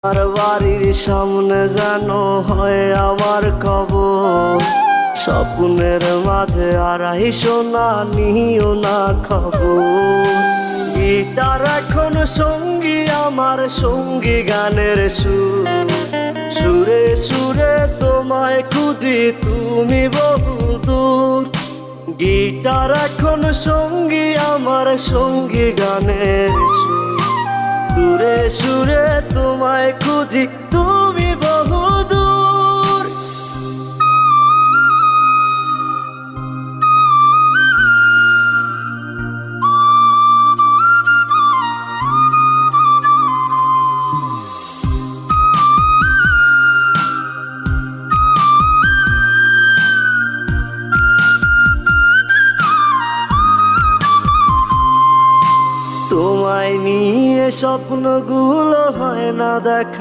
আর বাড়ির সামনে যেন হয় আমার কবর, স্বপ্নের মাঝে আড়াইশো না নিও না খবর। গিটার এখন সঙ্গী আমার, সঙ্গী গানের সুর, সুরে সুরে তোমায় খুঁজি তুমি বহুদূর। গিটার এখন সঙ্গী আমার, সঙ্গী গানের সুর, সুরে সুরে তোমায় খুঁজি তুমি বহুদূর। তোমায় নিয়ে স্বপ্নগুলো হয় না দেখা।